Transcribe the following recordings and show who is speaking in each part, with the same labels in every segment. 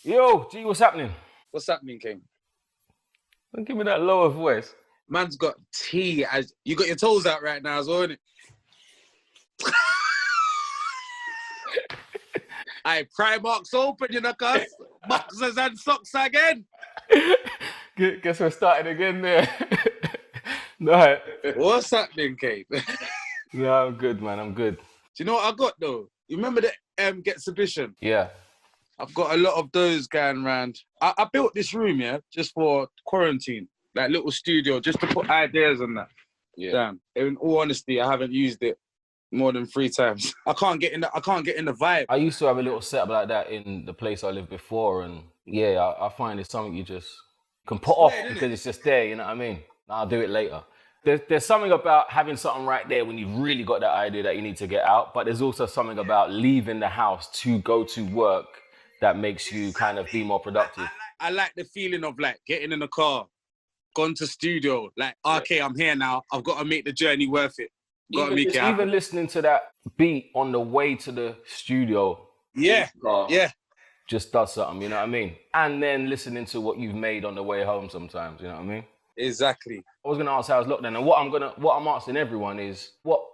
Speaker 1: Yo, G, what's happening?
Speaker 2: What's happening, King?
Speaker 1: Don't give me that lower voice.
Speaker 2: Man's got tea. As you got your toes out right now as well, innit? Aye, Primark's open, you know, cuz. Boxers and socks again.
Speaker 1: Guess we're starting again there. No.
Speaker 2: What's happening, King?
Speaker 1: No, I'm good, man. I'm good.
Speaker 2: Do you know what I got, though? You remember the Ghetts exhibition?
Speaker 1: Yeah.
Speaker 2: I've got a lot of those going around. I built this room, yeah, just for quarantine. Like little studio, just to put ideas on that.
Speaker 1: Yeah.
Speaker 2: Damn. In all honesty, I haven't used it more than 3 times. I can't get in the vibe.
Speaker 1: I used to have a little setup like that in the place I lived before, and yeah, I find it's something you just can put off because it's just there, you know what I mean? I'll do it later. There's something about having something right there when you've really got that idea that you need to get out, but there's also something about leaving the house to go to work that makes you kind of be more productive.
Speaker 2: I like the feeling of like getting in the car, gone to studio, like, okay, I'm here now. I've got to make the journey worth it.
Speaker 1: Even listening to that beat on the way to the studio.
Speaker 2: Yeah.
Speaker 1: Just does something, you know what I mean? And then listening to what you've made on the way home sometimes, you know what I mean?
Speaker 2: Exactly.
Speaker 1: I was going to ask how it's lockdown, and what I'm asking everyone is what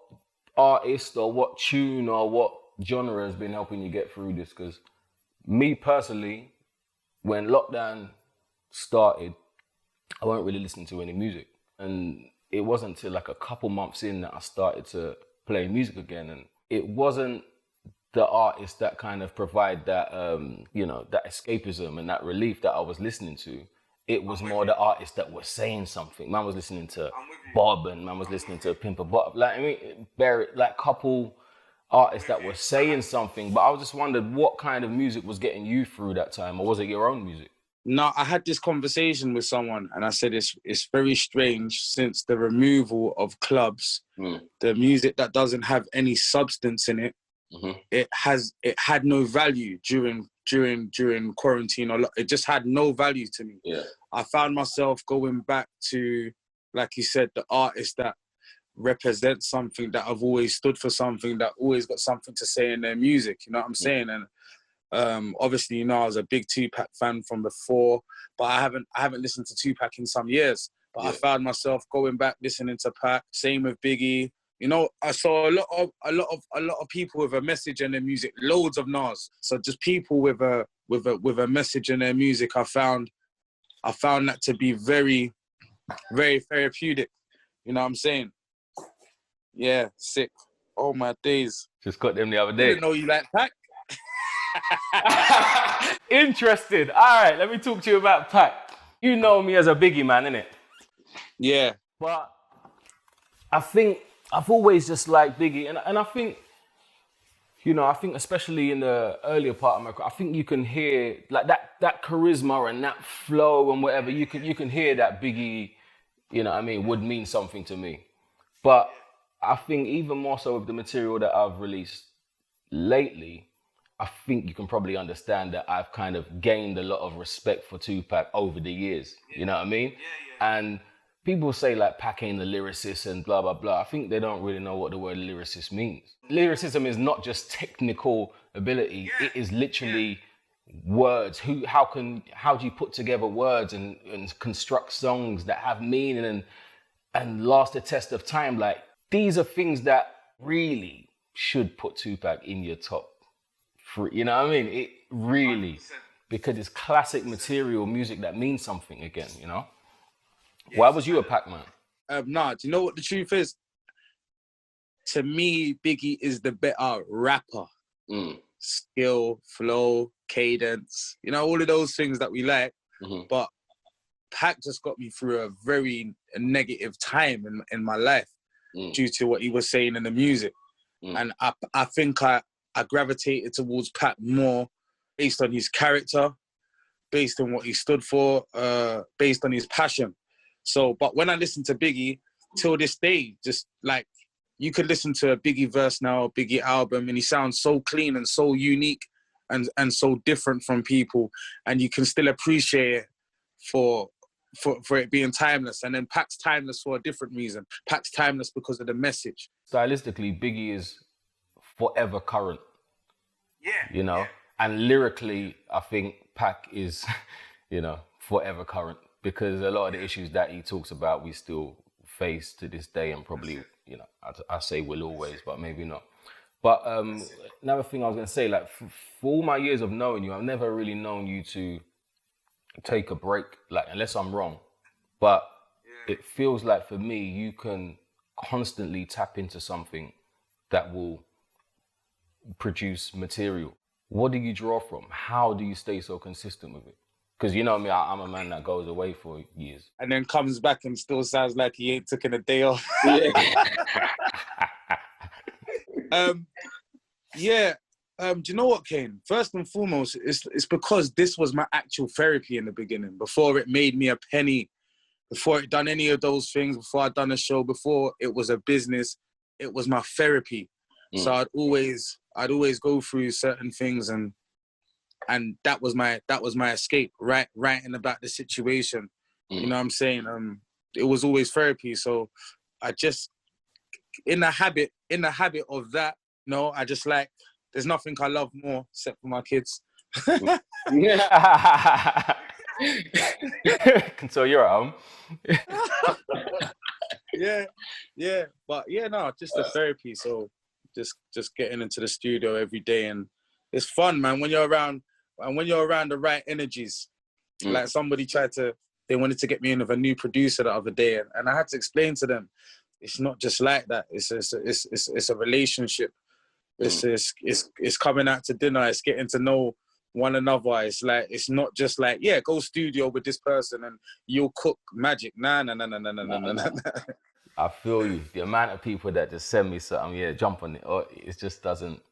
Speaker 1: artist or what tune or what genre has been helping you get through this? Because me personally, when lockdown started, I wasn't really listening to any music. And it wasn't until like a couple months in that I started to play music again. And it wasn't the artists that kind of provide that, that escapism and that relief that I was listening to. It was more the artists that were saying something. Man was listening to Bob and man was listening to Pimper Bob. Couple artists that were saying something, but I just wondered what kind of music was getting you through that time, or was it your own music?
Speaker 2: No, I had this conversation with someone and I said it's very strange since the removal of clubs, the music that doesn't have any substance in it, it had no value during quarantine. It just had no value to me.
Speaker 1: Yeah.
Speaker 2: I found myself going back to, like you said, the artists that represent something, that have always stood for something, that always got something to say in their music, you know what I'm saying? And obviously, you know, I was a big Tupac fan from before, but I haven't listened to Tupac in some years. But I found myself going back listening to Pac. Same with Biggie. You know, I saw a lot of people with a message in their music. Loads of Nas. So just people with a message in their music. I found that to be very, very therapeutic. You know what I'm saying? Yeah, sick. Oh my days.
Speaker 1: Just got them the other day.
Speaker 2: I didn't know you like Pac.
Speaker 1: Interested. All right, let me talk to you about Pac. You know me as a Biggie man, innit?
Speaker 2: Yeah.
Speaker 1: But I think I've always just liked Biggie, and I think, I think especially in the earlier part of my career, I think you can hear like that charisma and that flow and whatever. You can hear that Biggie, would mean something to me. But I think even more so with the material that I've released lately, I think you can probably understand that I've kind of gained a lot of respect for Tupac over the years. You know what I mean? Yeah. And people say like Pac ain't the lyricist and blah, blah, blah. I think they don't really know what the word lyricist means. Lyricism is not just technical ability. Yeah. It is literally words. How do you put together words and construct songs that have meaning and last the test of time? Like, these are things that really should put Tupac in your top 3. You know what I mean? It really, 100%. Because it's classic material music that means something again, you know? Yes. Why was you a Pac man?
Speaker 2: Nah, do you know what the truth is? To me, Biggie is the better rapper. Skill, flow, cadence, all of those things that we like. But Pac just got me through a very negative time in my life due to what he was saying in the music. And I think I gravitated towards Pac more based on his character, based on what he stood for, based on his passion. So, but when I listen to Biggie, till this day, just like, you could listen to a Biggie verse now, a Biggie album, and he sounds so clean and so unique and so different from people, and you can still appreciate it for it being timeless. And then Pac's timeless for a different reason. Pac's timeless because of the message.
Speaker 1: Stylistically, Biggie is forever current. Yeah. And lyrically, I think Pac is, forever current, because a lot of the issues that he talks about, we still face to this day, and probably, I say will always, but maybe not. But another thing I was going to say, like, for all my years of knowing you, I've never really known you to take a break, like, unless I'm wrong. But it feels like for me, you can constantly tap into something that will produce material. What do you draw from? How do you stay so consistent with it? Because you know me, I'm a man that goes away for years.
Speaker 2: And then comes back and still sounds like he ain't taken a day off. Do you know what, Kane? First and foremost, it's because this was my actual therapy in the beginning. Before it made me a penny, before it done any of those things, before I'd done a show, before it was a business, it was my therapy. So I'd always go through certain things, and that was my escape, writing about the situation. You know what I'm saying? It was always therapy. So I just, in the habit of that, I just like, there's nothing I love more except for my kids.
Speaker 1: So you're at home.
Speaker 2: Yeah. But just the therapy. So just getting into the studio every day, and it's fun, man. When you're around the right energies. Like they wanted to get me in with a new producer the other day, and I had to explain to them, it's not just like that. It's a relationship. It's coming out to dinner. It's getting to know one another. It's not just like, go studio with this person and you'll cook magic. Nah.
Speaker 1: I feel you. The amount of people that just send me something, jump on it, or it just doesn't,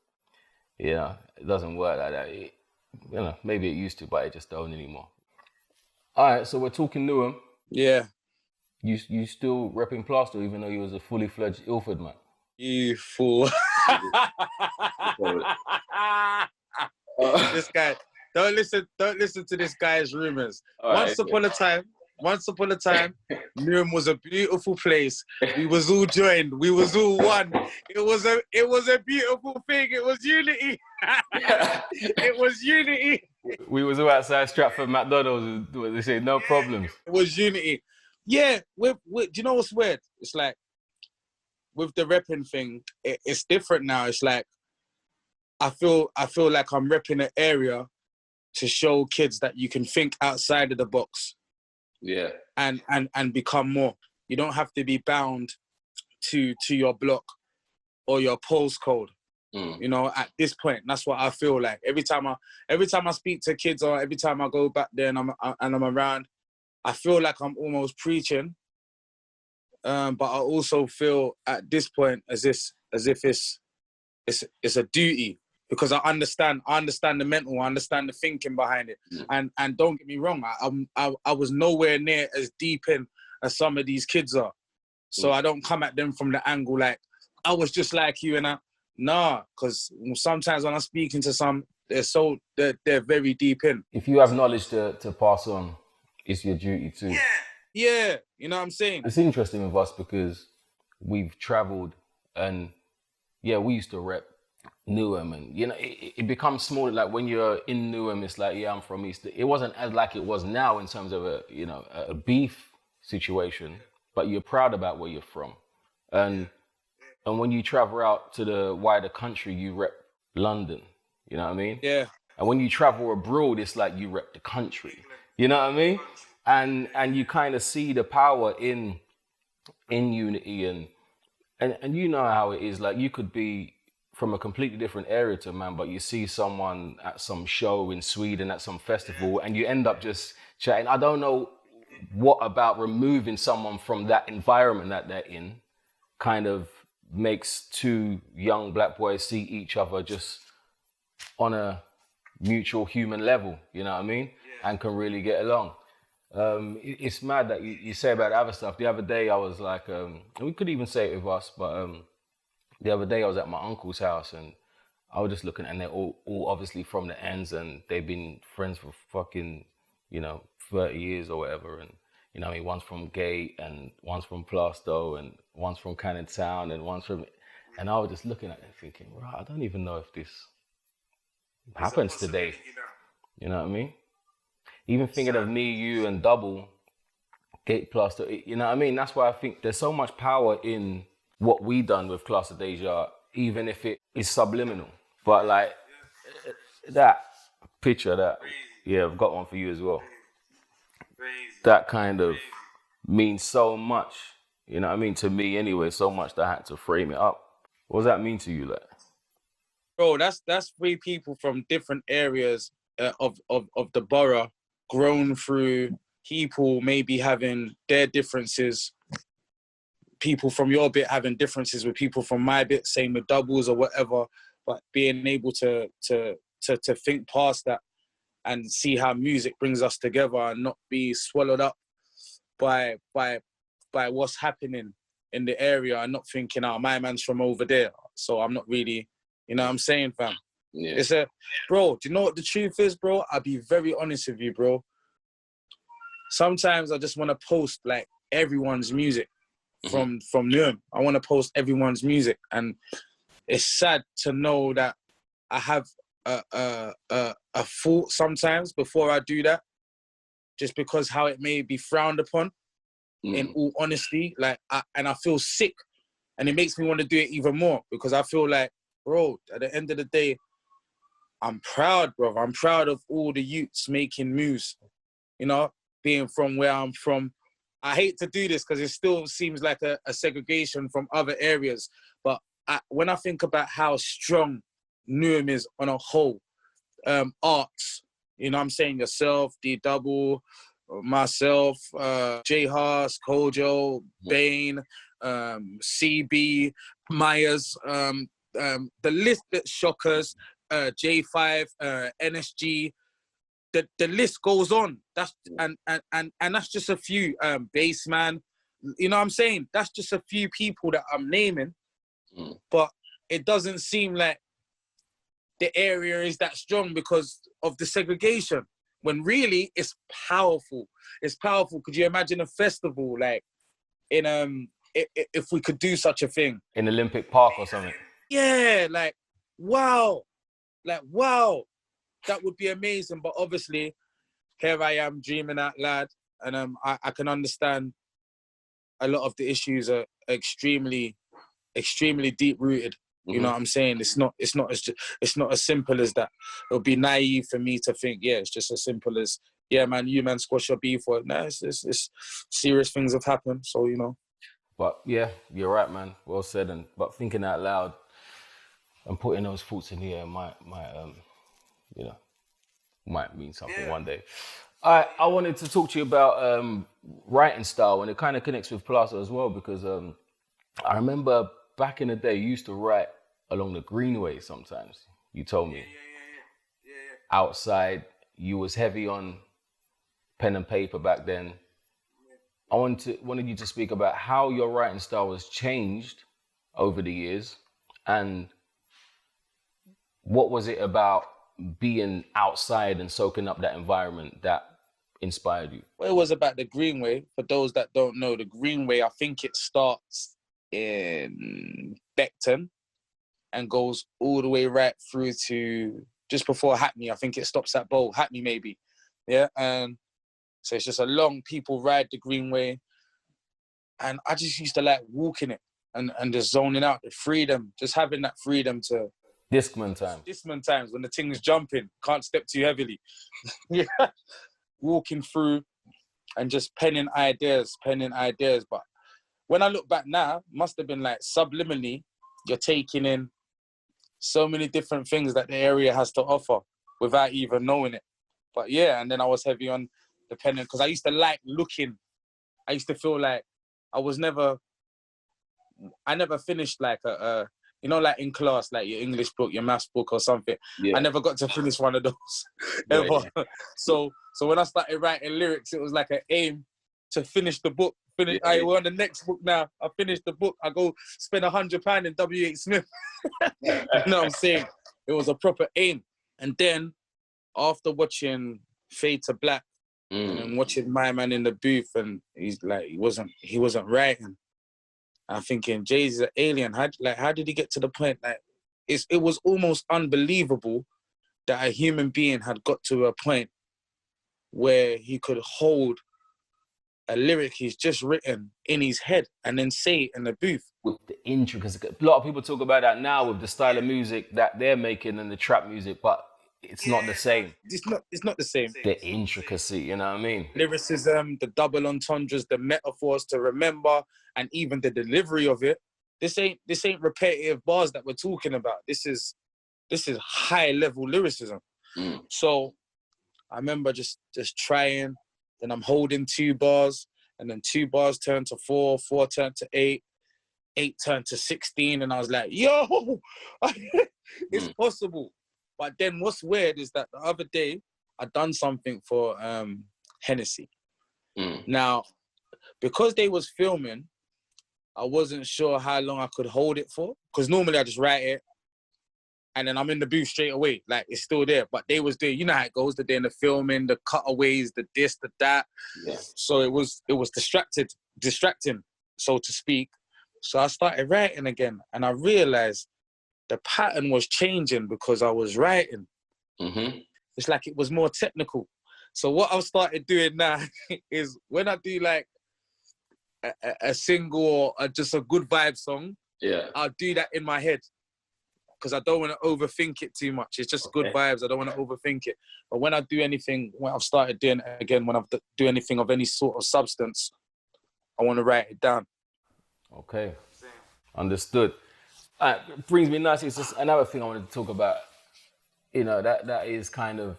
Speaker 1: it doesn't work like that. Maybe it used to, but it just don't anymore. All right, so we're talking Newham.
Speaker 2: Yeah.
Speaker 1: You still repping Plaster, even though you was a fully fledged Ilford man?
Speaker 2: You fool. This guy, don't listen to this guy's rumors. Once upon a time, Newham was a beautiful place. We was all joined. We was all one. It was a beautiful thing. It was unity. It was unity.
Speaker 1: We was all outside Stratford McDonald's. They say no problems.
Speaker 2: It was unity. Yeah. Do you know what's weird? It's like, with the repping thing, it's different now. It's like, I feel like I'm repping an area to show kids that you can think outside of the box.
Speaker 1: Yeah.
Speaker 2: And become more. You don't have to be bound to your block or your postcode. At this point, that's what I feel like. Every time I speak to kids, or every time I go back there and I'm around, I feel like I'm almost preaching. But I also feel at this point as if it's a duty, because I understand the mental, I understand the thinking behind it. And don't get me wrong, I was nowhere near as deep in as some of these kids are. So I don't come at them from the angle like, I was just like you, and because sometimes when I'm speaking to some, they're very deep in.
Speaker 1: If you have knowledge to pass on, it's your duty too.
Speaker 2: Yeah, you know what I'm saying?
Speaker 1: It's interesting with us because we've traveled, and we used to rep Newham, and it becomes smaller. Like when you're in Newham, it's like, I'm from East. It wasn't as like it was now in terms of a beef situation, but you're proud about where you're from. And when you travel out to the wider country, you rep London, you know what I mean?
Speaker 2: Yeah.
Speaker 1: And when you travel abroad, it's like you rep the country, you know what I mean? And you kind of see the power in unity, and you know how it is. Like, you could be from a completely different area to man, but you see someone at some show in Sweden at some festival, and you end up just chatting. I don't know what about removing someone from that environment that they're in kind of makes two young black boys see each other just on a mutual human level, you know what I mean? And can really get along. It's mad that you say about other stuff. The other day I was like, we could even say it with us, but the other day I was at my uncle's house, and I was just looking, and they're all obviously from the ends, and they've been friends for fucking, 30 years or whatever. And, I mean, one's from Gate, and one's from Plasto, and one's from Cannon Town, and one's from... And I was just looking at it thinking, right, I don't even know if this happens today. You know what I mean? Even thinking of me, you, and Double, Gate Plus, you know what I mean? That's why I think there's so much power in what we done with Class of Deja, even if it is subliminal. But like that picture, that, yeah, I've got one for you as well. That kind of means so much, you know what I mean? To me anyway, so much that I had to frame it up. What does that mean to you, like?
Speaker 2: Bro, that's three people from different areas of the borough, grown through people maybe having their differences, people from your bit having differences with people from my bit, same with doubles or whatever, but being able to think past that and see how music brings us together and not be swallowed up by what's happening in the area and not thinking, oh, my man's from over there, so I'm not really, you know what I'm saying, fam? Yeah. It's bro, do you know what the truth is, bro? I'll be very honest with you, bro. Sometimes I just want to post like everyone's music from Newham. I want to post everyone's music, and it's sad to know that I have a thought sometimes before I do that, just because how it may be frowned upon. In all honesty, like, and I feel sick, and it makes me want to do it even more because I feel like, bro, at the end of the day, I'm proud, bro. I'm proud of all the youths making moves, you know, being from where I'm from. I hate to do this because it still seems like a segregation from other areas, but when I think about how strong Newham is on a whole, arts, you know what I'm saying, yourself, D Double, myself, J Haas, Kojo, Bane, CB, Myers, the list, Shockers, J5, NSG, the list goes on. That's and that's just a few, Bassman, you know what I'm saying? That's just a few people that I'm naming, but it doesn't seem like the area is that strong because of the segregation, when really it's powerful. It's powerful. Could you imagine a festival like in if we could do such a thing
Speaker 1: in Olympic Park or something?
Speaker 2: Yeah, like wow, that would be amazing. But obviously, here I am dreaming out loud, and I can understand a lot of the issues are extremely deep rooted. You know what I'm saying? It's not as simple as that. It would be naive for me to think, yeah, it's just as simple as, yeah, man, you man squash your beef. Or no, it's serious things have happened. So, you know.
Speaker 1: But yeah, you're right, man. Well said. But thinking out loud and putting those thoughts in the air might mean something one day. I wanted to talk to you about writing style, and it kind of connects with Plaza as well, because I remember back in the day, you used to write along the Greenway sometimes. You told me. Yeah. Outside, you was heavy on pen and paper back then. I wanted you to speak about how your writing style has changed over the years, and what was it about being outside and soaking up that environment that inspired you?
Speaker 2: Well, it was about the Greenway. For those that don't know, the Greenway, I think it starts in Beckton and goes all the way right through to just before Hackney. I think it stops at Bow, Hackney maybe. Yeah, and so it's just a long, people ride the Greenway, and I just used to like walking it and just zoning out, the freedom, just having that freedom to...
Speaker 1: Discman
Speaker 2: times when the thing's jumping, can't step too heavily. Yeah, walking through and just penning ideas. But when I look back now, must have been like subliminally, you're taking in so many different things that the area has to offer without even knowing it. But yeah, and then I was heavy on the penning because I used to like looking. I used to feel like I never finished like a you know, like in class, like your English book, your maths book or something. Yeah. I never got to finish one of those ever. Yeah. So when I started writing lyrics, it was like an aim to finish the book. We're on the next book now. I finished the book. I go spend £100 in W.H. Smith. You know what I'm saying? It was a proper aim. And then after watching Fade to Black and then watching my man in the booth, and he's like, he wasn't writing. I'm thinking, Jay-Z's an alien. How did he get to the point? Like, it was almost unbelievable that a human being had got to a point where he could hold a lyric he's just written in his head and then say it in the booth.
Speaker 1: With the intricacies. A lot of people talk about that now with the style of music that they're making and the trap music, but it's not the same.
Speaker 2: It's not the same.
Speaker 1: The intricacy, you know what I mean?
Speaker 2: Lyricism, the double entendres, the metaphors to remember, and even the delivery of it. This ain't repetitive bars that we're talking about. This is high level lyricism. So I remember just trying, then I'm holding 2 bars, and then 2 bars turned to 4, 4 turned to 8, 8 turned to 16, and I was like, yo, it's possible. But then what's weird is that the other day, I done something for Hennessy. Now, because they was filming, I wasn't sure how long I could hold it for, because normally I just write it, and then I'm in the booth straight away. Like, it's still there. But they was doing, you know how it goes, they're doing the filming, the cutaways, the this, the that. Yeah. So it was distracting, so to speak. So I started writing again, and I realized the pattern was changing because I was writing. It's like it was more technical. So what I've started doing now is when I do like a single or just a good vibe song, I'll do that in my head, because I don't want to overthink it too much. It's just good vibes. I don't want to overthink it. But when I do anything, when I've started doing it again, when I do anything of any sort of substance, I want to write it down.
Speaker 1: Okay, understood. It brings me nicely. It's just another thing I wanted to talk about. You know, that is kind of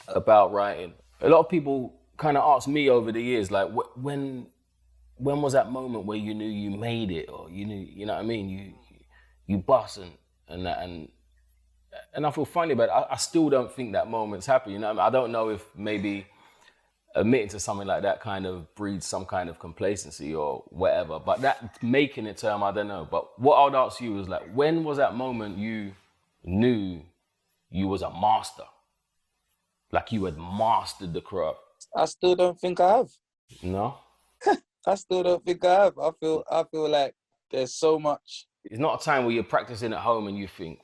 Speaker 1: about writing. A lot of people kind of ask me over the years, like, when was that moment where you knew you made it, or you knew, you know what I mean, you bust and that, and I feel funny about it. I still don't think that moment's happened. You know what I mean? I don't know if maybe admitting to something like that kind of breeds some kind of complacency or whatever, but that making it term, I don't know. But what I would ask you is, like, when was that moment you knew you was a master? Like you had mastered the craft?
Speaker 2: I still don't think I have.
Speaker 1: No?
Speaker 2: I still don't think I have. I feel like there's so much.
Speaker 1: It's not a time where you're practicing at home and you think,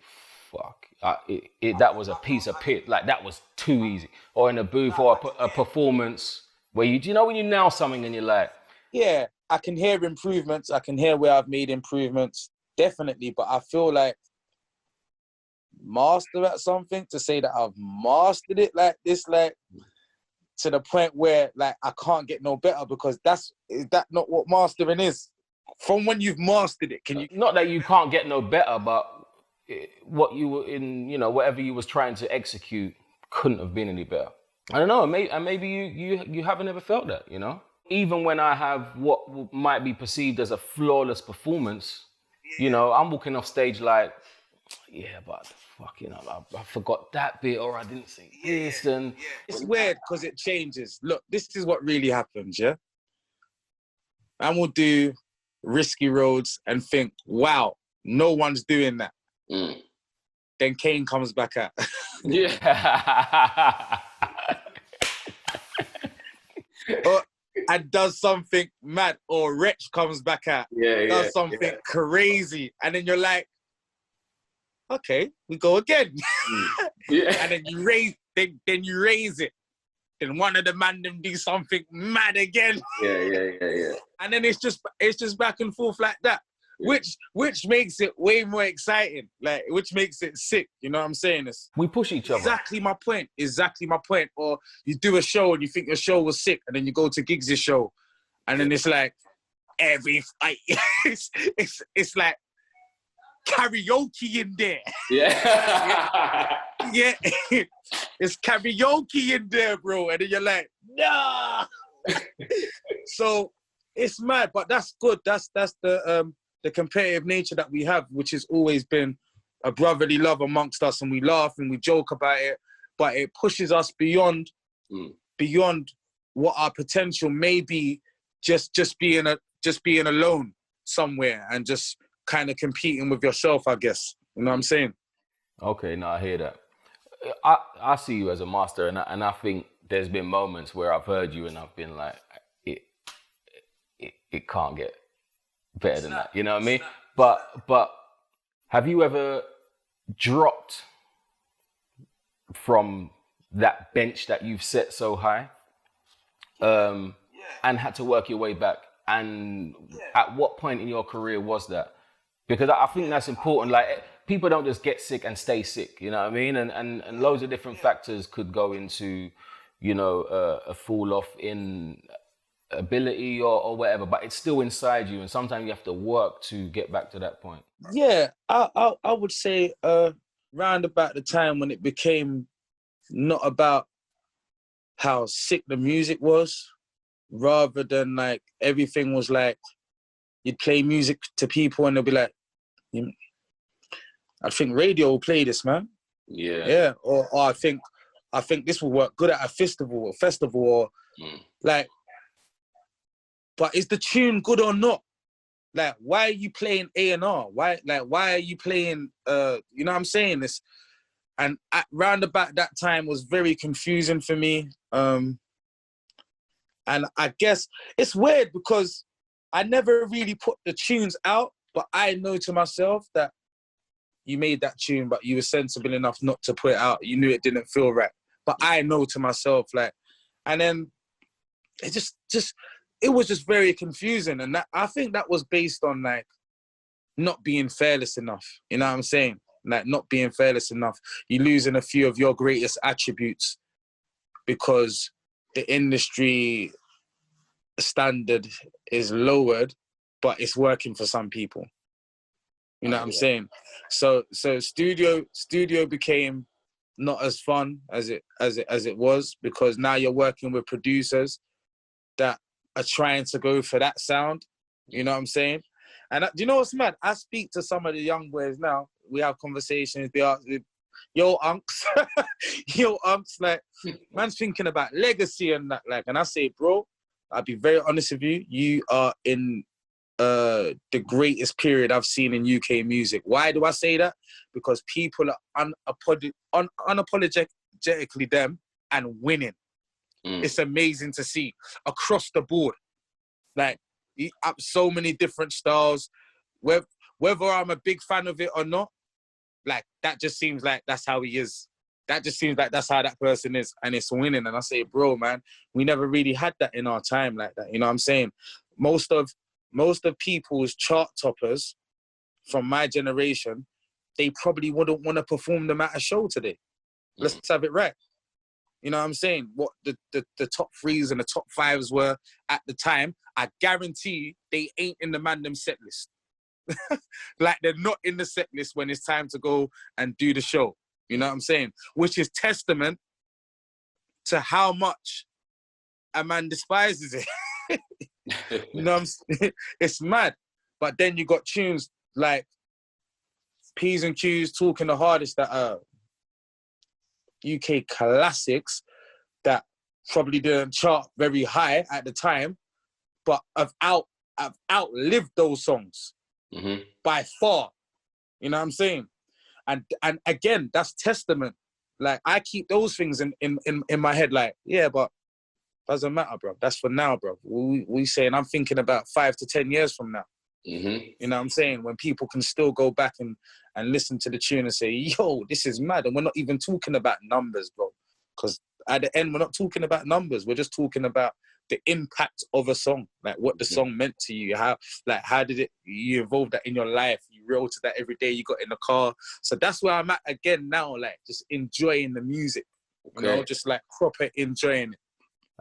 Speaker 1: fuck, that was a piece of pit. Like, that was too easy. Or in a booth or a performance where do you know when you nail something and you're like...
Speaker 2: Yeah, I can hear improvements. I can hear where I've made improvements, definitely. But I feel like master at something, to say that I've mastered it like this, like to the point where like I can't get no better, because is that not what mastering is? From when you've mastered it, can you?
Speaker 1: Not that you can't get no better, but what you were in, you know, whatever you was trying to execute couldn't have been any better. I don't know, maybe you haven't ever felt that, you know? Even when I have what might be perceived as a flawless performance, you know, I'm walking off stage like, yeah, but fucking, I forgot that bit, or I didn't say this, and...
Speaker 2: It's weird because it changes. Look, this is what really happens, yeah? And we'll do Risky Roads and think, wow, no one's doing that. Then Kane comes back out.
Speaker 1: Yeah.
Speaker 2: And does something mad, or Wretch comes back out, does something crazy, and then you're like, okay, we go again. And then you raise, then you raise it. Then one of the man them do something mad again. Yeah. And then it's just back and forth like that. Which makes it way more exciting. Like, which makes it sick. You know what I'm saying?
Speaker 1: We push each other.
Speaker 2: Exactly my point. Or you do a show and you think your show was sick, and then you go to Giggs' show, and then it's like it's like karaoke in there. Yeah. It's karaoke in there, bro. And then you're like, nah. So it's mad, but that's good. That's the competitive nature that we have, which has always been a brotherly love amongst us, and we laugh and we joke about it, but it pushes us beyond what our potential may be, just being alone somewhere and just kind of competing with yourself, I guess. You know what I'm saying?
Speaker 1: Okay, no, I hear that. I see you as a master, and I think there's been moments where I've heard you and I've been like, it can't get better than that. You know what I mean? But have you ever dropped from that bench that you've set so high, and had to work your way back? And at what point in your career was that? Because I think that's important. Like, people don't just get sick and stay sick, you know what I mean? And loads of different factors could go into, you know, a fall off in ability or whatever, but it's still inside you, and sometimes you have to work to get back to that point.
Speaker 2: Yeah, I would say round about the time when it became not about how sick the music was, rather than like everything was like you'd play music to people and they'll be like, I think radio will play this, man. Yeah. Or I think this will work good at a festival or like, but is the tune good or not? Like, why are you playing A&R? Why are you playing, you know what I'm saying? This, and at round about that time was very confusing for me. And I guess it's weird because I never really put the tunes out, but I know to myself that you made that tune, but you were sensible enough not to put it out. You knew it didn't feel right. But I know to myself, like, and then it it was just very confusing. And that, I think that was based on like not being fearless enough. You know what I'm saying? Like, not being fearless enough. You're losing a few of your greatest attributes because the industry standard is lowered, but it's working for some people. You know what I'm saying? So studio became not as fun as it was, because now you're working with producers that are trying to go for that sound. You know what I'm saying? And do you know what's mad? I speak to some of the young boys now. We have conversations. They ask, yo, unks, yo, unks, like, man's thinking about legacy and that, like, and I say, bro, I'll be very honest with you. You are in the greatest period I've seen in UK music. Why do I say that? Because people are unapologetically them and winning. It's amazing to see across the board. Like, so many different styles. Whether I'm a big fan of it or not, like, that just seems like that's how he is. That just seems like that's how that person is, and it's winning. And I say, bro, man, we never really had that in our time like that. You know what I'm saying? Most of people's chart toppers from my generation, they probably wouldn't want to perform them at a show today. Let's have it right. You know what I'm saying? What the top threes and the top fives were at the time, I guarantee they ain't in the Mandem set list. Like, they're not in the set list when it's time to go and do the show. You know what I'm saying? Which is testament to how much a man despises it. You know what I'm saying? It's mad. But then you got tunes like P's and Q's Talking the Hardest that are UK classics that probably didn't chart very high at the time, but I've outlived those songs by far. You know what I'm saying? And again, that's testament. Like, I keep those things in my head, like, yeah, but doesn't matter, bro. That's for now, bro. We saying, I'm thinking about 5 to 10 years from now. You know what I'm saying? When people can still go back and listen to the tune and say, yo, this is mad. And we're not even talking about numbers, bro. Because at the end, we're not talking about numbers. We're just talking about the impact of a song, like what the song meant to you. How did you evolve that in your life? You wrote to that every day you got in the car. So that's where I'm at again now, like, just enjoying the music. You know, just like proper enjoying it.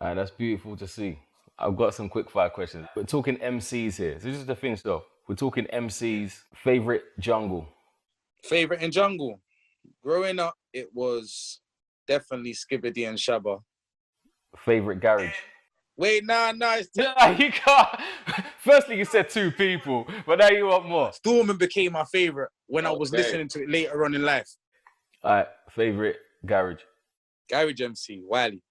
Speaker 1: That's beautiful to see. I've got some quick fire questions. We're talking MCs here. So this is the thing, though. We're talking MCs. Favorite jungle?
Speaker 2: Favorite in jungle? Growing up, it was definitely Skibbity and Shabba.
Speaker 1: Favorite garage?
Speaker 2: Wait, nah, it's...
Speaker 1: Nah, you can't. Firstly, you said 2 people, but now you want more.
Speaker 2: Stormin became my favorite when I was listening to it later on in life.
Speaker 1: All right, favorite garage?
Speaker 2: Garage MC, Wiley.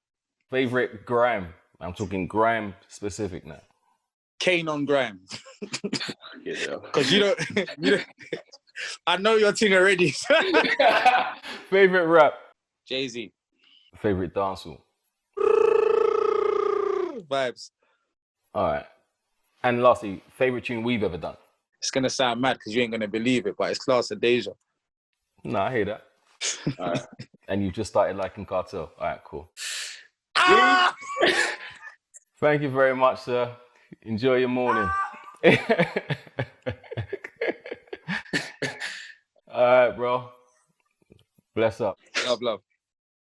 Speaker 1: Favorite grime? I'm talking grime specific now.
Speaker 2: Kano on grime. Because you don't... I know your thing already.
Speaker 1: Favorite rap?
Speaker 2: Jay-Z.
Speaker 1: Favorite dancehall?
Speaker 2: Vibes.
Speaker 1: All right. And lastly, favorite tune we've ever done?
Speaker 2: It's going to sound mad because you ain't going to believe it, but it's Class of Deja.
Speaker 1: No, I hear that. All right. And you've just started liking Cartel. All right, cool.
Speaker 2: Ah!
Speaker 1: Thank you very much, sir. Enjoy your morning. All right, bro. Bless up.
Speaker 2: Love.